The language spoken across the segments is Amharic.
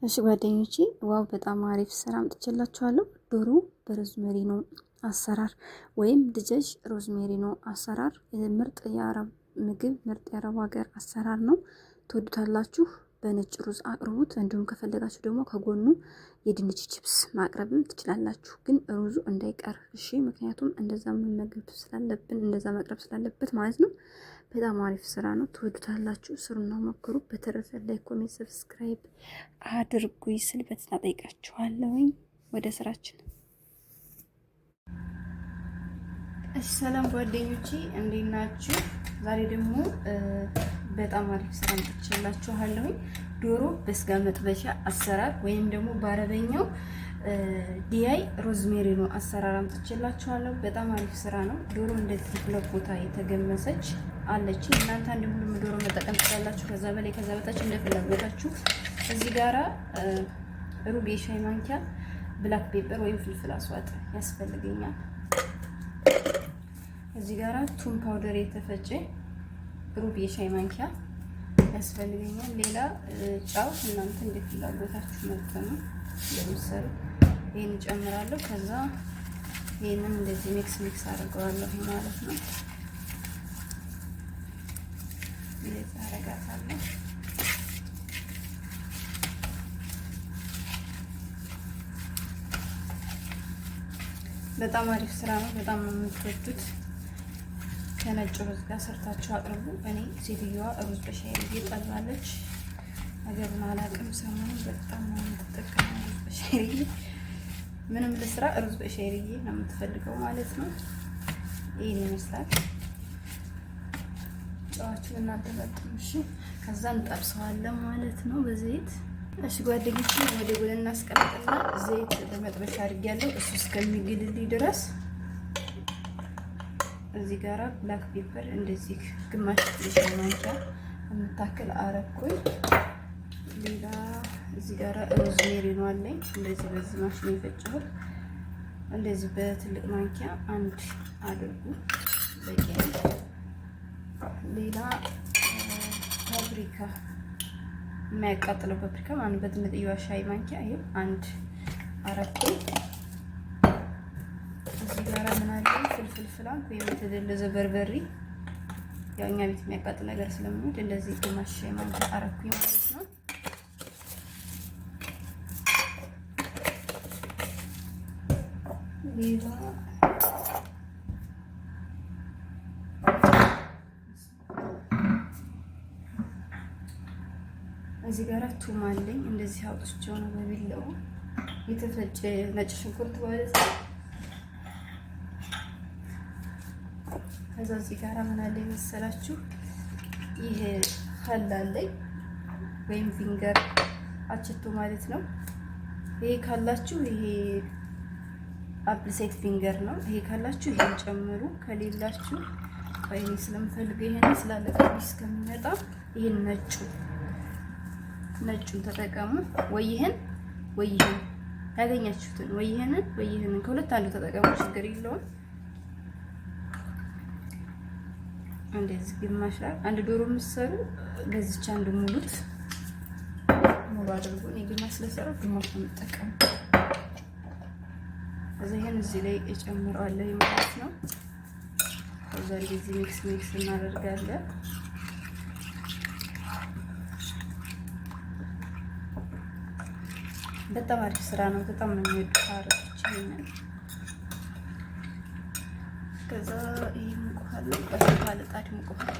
እሺ ጓደኞቼ ዋው በጣም አሪፍ ስራ አምጥቼላችኋለሁ። ዶሮ በሮዝሜሪኖ አሰራር ወይም ድጀጅ ሮዝሜሪኖ አሰራር ምርጥ የአረብ ምግብ፣ ምርጥ የአረብ ሀገር አሰራር ነው። ትወዱታላችሁ። በነጭ ሩዝ አቅርቡት። እንዲሁም ከፈለጋችሁ ደግሞ ከጎኑ የድንች ቺፕስ ማቅረብም ትችላላችሁ። ግን ሩዙ እንዳይቀር እሺ፣ ምክንያቱም እንደዛ መመገብ ስላለብን እንደዛ መቅረብ ስላለበት ማለት ነው። በጣም አሪፍ ስራ ነው። ትወዱታላችሁ። ስሩና ሞክሩ። በተረፈ ላይክ፣ ኮሜንት፣ ሰብስክራይብ አድርጉኝ ስል በትና ጠይቃችኋለሁኝ። ወደ ስራችን። እሺ ሰላም ጓደኞቼ እንዴት ናችሁ? ዛሬ ደግሞ በጣም አሪፍ ስራ አምጥቼላችኋለሁኝ። ዶሮ በስጋ መጥበሻ አሰራር ወይም ደግሞ በአረበኛው ዲያይ ሮዝሜሪኖ አሰራር አምጥቼላችኋለሁ። በጣም አሪፍ ስራ ነው። ዶሮ እንደዚህ ሁለት ቦታ የተገመሰች አለች። እናንተ አንድ ሙሉ ዶሮ መጠቀም ትችላላችሁ። ከዛ በላይ ከዛ በታች እንደ ፍላጎታችሁ። እዚህ ጋራ ሩብ የሻይ ማንኪያ ብላክ ፔፐር ወይም ፍልፍል አስዋጥ ያስፈልገኛል። እዚህ ጋራ ቱም ፓውደር የተፈጨ ሩብ የሻይ ማንኪያ ያስፈልገኛል። ሌላ ጫው እናንተ እንደ ፍላጎታችሁ መጠኑ ለምሳሌ ይሄን ጨምራለሁ። ከዛ ይሄንን እንደዚህ ሚክስ አድርገዋለሁ ማለት ነው። እንደዚህ አረጋታለሁ። በጣም አሪፍ ስራ ነው። በጣም ነው የምትወዱት። ከነጭ ሩዝ ጋር ሰርታችሁ አቅርቡ። እኔ ሴትዮዋ ሩዝ በሻይ እየጠላለች ነገሩን አላውቅም። ሰሞኑን በጣም ነው የምትጠቀመው ሩዝ በሻይ። ምንም ልስራ ሩዝ በሻይ ነው የምትፈልገው ማለት ነው። ይሄን ይመስላል። ጨዋችን እናደባጥም። እሺ፣ ከዛ እንጠብሰዋለን ማለት ነው በዘይት። እሺ ጓደኞቼ ወደ ጎን እናስቀምጥና ዘይት በመጥበሻ አድርጌያለሁ። እሱ እስከሚግልልኝ ድረስ እዚህ ጋራ ብላክ ፔፐር እንደዚህ ግማሽ የሻይ ማንኪያ የምታክል አረኩኝ። ሌላ እዚህ ጋራ ሮዝሜሪኖ አለኝ። እንደዚህ በዚህ ማሽን የፈጨሁት እንደዚህ በትልቅ ማንኪያ አንድ አድርጉ በቂ ነው። ሌላ ፓፕሪካ የማያቃጥለው ፓፕሪካ ማለት በትንጥዬዋ ሻይ ማንኪያ ይሄ አንድ አረኩኝ። እዚህ ጋራ ምን አለ ፍልፍል ፍላንክ ወይም የተደለዘ በርበሬ፣ ያው እኛ ቤት የሚያቃጥል ነገር ስለምንወድ እንደዚህ ግማሽ ሻይ ማንኪያ አረኩኝ ማለት ነው። ሌላ እዚህ ጋራ ቱም አለኝ። እንደዚህ አውጥቼው ነው በቢላው የተፈጨ ነጭ ሽንኩርት ማለት ነው። ከዛ እዚህ ጋራ ምን አለ መሰላችሁ? ይሄ ኸል አለኝ ወይም ቪንገር አችቶ ማለት ነው። ይሄ ካላችሁ ይሄ አፕል ሳይት ቪንገር ነው። ይሄ ካላችሁ ይሄን ጨምሩ። ከሌላችሁ ወይኔ ስለምፈልገው ይሄን ስላለቀብኝ እስከሚመጣ ይሄን ነጩን ተጠቀሙ። ወይ ይሄን ያገኛችሁትን ወይ ይሄንን ከሁለት አንዱ ተጠቀሙ። ችግር የለውም። እንደዚህ ግማሽ ላይ አንድ ዶሮ ምሰሩ በዚች አንድ ሙሉ አድርጉ። እኔ ግማሽ ስለሰራው ግማሽ ነው የምጠቀመው። ይሄን እዚህ ላይ እጨምረዋለሁ ማለት ነው። ከዛ እንደዚህ ሚክስ እናደርጋለን። በጣም አሪፍ ስራ ነው። በጣም ነው የሚወዱት አረቦች ይሄንን። ከዛ ይሄ ሙቀሃል በሰፋለ ጣድ ሙቀሃል።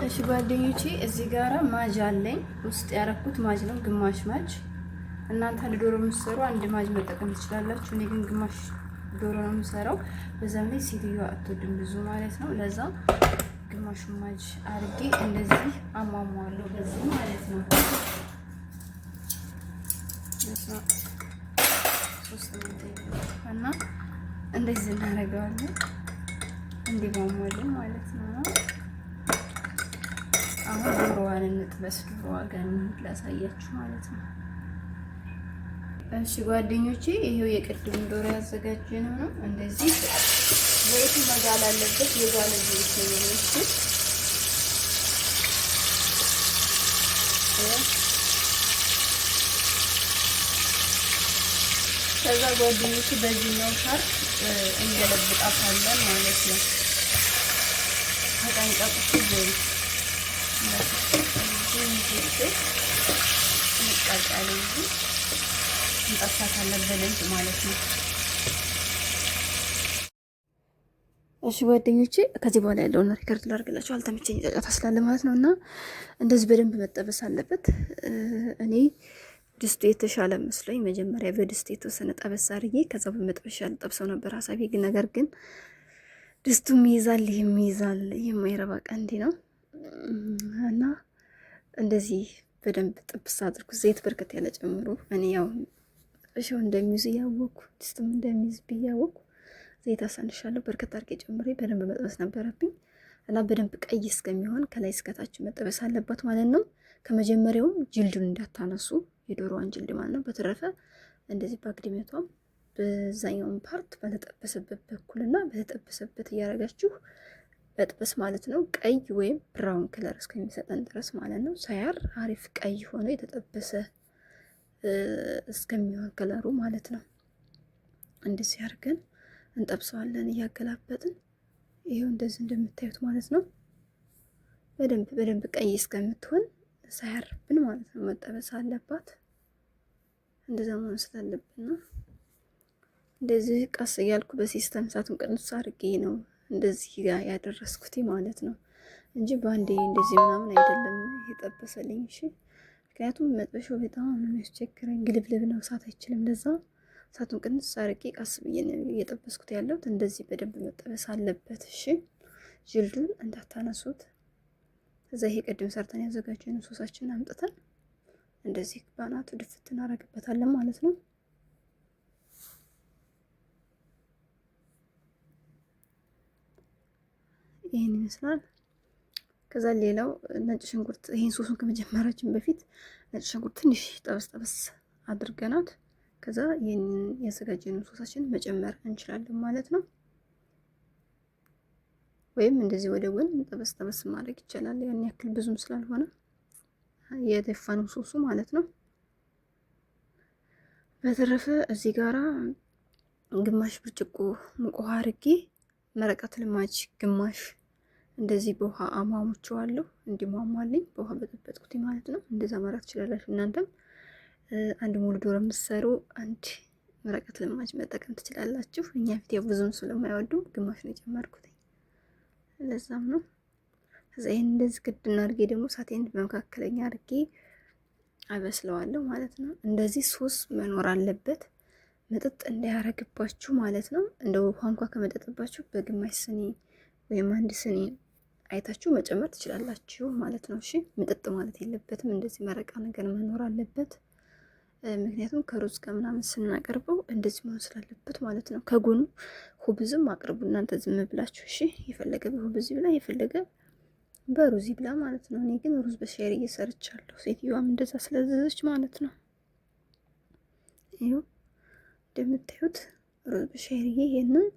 እሺ ጓደኞቼ እዚህ ጋራ ማጅ አለኝ። ውስጥ ያረኩት ማጅ ነው፣ ግማሽ ማጅ። እናንተ አንድ ዶሮ የምትሰሩ አንድ ማጅ መጠቀም ትችላላችሁ። እኔ ግን ግማሽ ዶሮ ነው የምሰራው። በዛም ላይ ሴትዮዋ አትወድም ብዙ ማለት ነው። ለዛ ግማሹ ማጅ አድርጌ እንደዚህ አሟሟዋለሁ በዚህ ማለት ነው። እና እንደዚህ እናደርገዋለን እንዲሟሟልን ማለት ነው። አሁን ዶሮዋን እንጥበስ። ዶሮዋ ጋር ላሳያችሁ ማለት ነው። እሺ ጓደኞቼ ይሄው የቅድም ዶሮ ያዘጋጀነው ነው። እንደዚህ ዘይቱ መጋል አለበት። የጋለ ዘይት ነው። ከዛ ጓደኞቹ በዚህኛው ፓርት እንገለብጣታለን ማለት ነው። ተጠንቀቁ ወይ እንጠብሳታለን በደንብ ማለት ነው። እሺ ጓደኞቼ ከዚህ በኋላ ያለውን ሪከርድ ላድርግላችሁ፣ አልተመቸኝ ጫጫታ ስላለ ማለት ነው። እና እንደዚህ በደንብ መጠበስ አለበት። እኔ ድስቱ የተሻለ መስሎኝ መጀመሪያ በድስቱ የተወሰነ ጠበስ አድርጌ ከዛ በመጥበሻ ልጠብሰው ነበር ሀሳቤ። ግን ነገር ግን ድስቱም ይይዛል፣ ይህም ይይዛል፣ ይህም የማይረባ ቀንዲ ነው እና እንደዚህ በደንብ ጥብስ አድርጉ። ዘይት በርከት ያለ ጨምሩ። እኔ ያው እሺው እንደሚይዝ እያወቅኩ ድስቱም እንደሚይዝ ብያወቅኩ ዘይት አሳንሻለሁ። በርከት አድርጌ ጨምሬ በደንብ መጥበስ ነበረብኝ እና በደንብ ቀይ እስከሚሆን ከላይ እስከታች መጠበስ አለባት ማለት ነው። ከመጀመሪያውም ጅልዱን እንዳታነሱ፣ የዶሮዋን ጅልድ ማለት ነው። በተረፈ እንደዚህ በአግድመቷም በዛኛውን ፓርት በተጠበሰበት በኩልና በተጠበሰበት እያደረጋችሁ መጥበስ ማለት ነው። ቀይ ወይም ብራውን ክለር እስከሚሰጠን ድረስ ማለት ነው። ሳያር አሪፍ ቀይ ሆኖ የተጠበሰ እስከሚሆን ከለሩ ማለት ነው። እንደዚህ አድርገን እንጠብሰዋለን እያገላበጥን። ይሄው እንደዚህ እንደምታዩት ማለት ነው። በደንብ ቀይ እስከምትሆን ሳያርብን ማለት ነው መጠበስ አለባት። እንደዛ መሆን ስላለብን ነው። እንደዚህ ቀስ እያልኩ በሲስተም እሳቱን ቅንስ አድርጌ ነው እንደዚህ ጋር ያደረስኩት ማለት ነው እንጂ በአንዴ እንደዚህ ምናምን አይደለም የጠበሰልኝ። እሺ፣ ምክንያቱም መጥበሻው በጣም ነው የሚያስቸግረኝ፣ ግልብልብ ነው፣ እሳት አይችልም። ለዛ እሳቱን ቅንስ አድርጌ ቀስ ብዬ ነው እየጠበስኩት ያለሁት። እንደዚህ በደንብ መጠበስ አለበት። እሺ፣ ጅልዱን እንዳታነሱት። እዛ ይሄ ቅድም ሰርተን ያዘጋጀነው ሶሳችንን አምጥተን እንደዚህ ባናቱ ድፍት እናደርግበታለን ማለት ነው። ይሄን ይመስላል። ከዛ ሌላው ነጭ ሽንኩርት፣ ይሄን ሶሱን ከመጀመራችን በፊት ነጭ ሽንኩርት ትንሽ ጠበስ አድርገናት ከዛ ይሄን ያዘጋጀነው ሶሳችንን መጨመር እንችላለን ማለት ነው። ወይም እንደዚህ ወደ ጎን ጠበስ ማድረግ ይቻላል። ያን ያክል ብዙም ስላልሆነ የደፋነው ሶሱ ማለት ነው። በተረፈ እዚህ ጋራ ግማሽ ብርጭቆ ሙቅ ውሃ አድርጌ መረቃት ልማጅ ግማሽ እንደዚህ በውሃ አሟሙቸዋለሁ እንዲሟሟልኝ በውሃ በጠበጥኩት ማለት ነው። እንደዛ ማድረግ ትችላላችሁ። እናንተም አንድ ሙሉ ዶሮ የምትሰሩ አንድ መረቃት ልማጅ መጠቀም ትችላላችሁ። እኛ ፊት ያው ብዙም ስለማይወዱ ግማሽ ነው የጨመርኩት፣ ለዛም ነው። ከዛ ይሄን እንደዚህ ክድና አድርጌ ደግሞ ሳቴን በመካከለኛ አድርጌ አበስለዋለሁ ማለት ነው። እንደዚህ ሶስ መኖር አለበት፣ መጠጥ እንዳያረግባችሁ ማለት ነው። እንደ ውሃ እንኳ ከመጠጥባችሁ በግማሽ ስኒ ወይም አንድ ስኒ አይታችሁ መጨመር ትችላላችሁ ማለት ነው። እሺ፣ መጠጥ ማለት የለበትም። እንደዚህ መረቃ ነገር መኖር አለበት። ምክንያቱም ከሩዝ ከምናምን ስናቀርበው እንደዚህ መሆን ስላለበት ማለት ነው። ከጎኑ ሁብዝም አቅርቡ እናንተ ዝም ብላችሁ። እሺ፣ የፈለገ በሁብዝ ይብላ፣ የፈለገ በሩዝ ይብላ ማለት ነው። እኔ ግን ሩዝ በሻሪ እየሰርቻለሁ። ሴትዮዋም እንደዛ ስለዘዘች ማለት ነው። ይኸው እንደምታዩት ሩዝ በሻሪ ይሄንን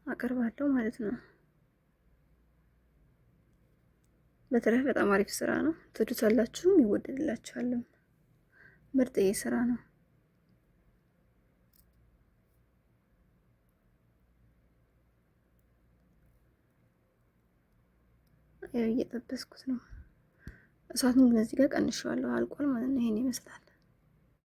አቀርባለሁ ማለት ነው። በተረፈ በጣም አሪፍ ስራ ነው። ትወዱታላችሁ፣ ይወደድላችኋል። ምርጥ ስራ ነው። ያው እየጠበስኩት ነው። እሳቱን እዚህ ጋር ቀንሼዋለሁ፣ አልቋል ማለት ነው። ይሄን ይመስላል።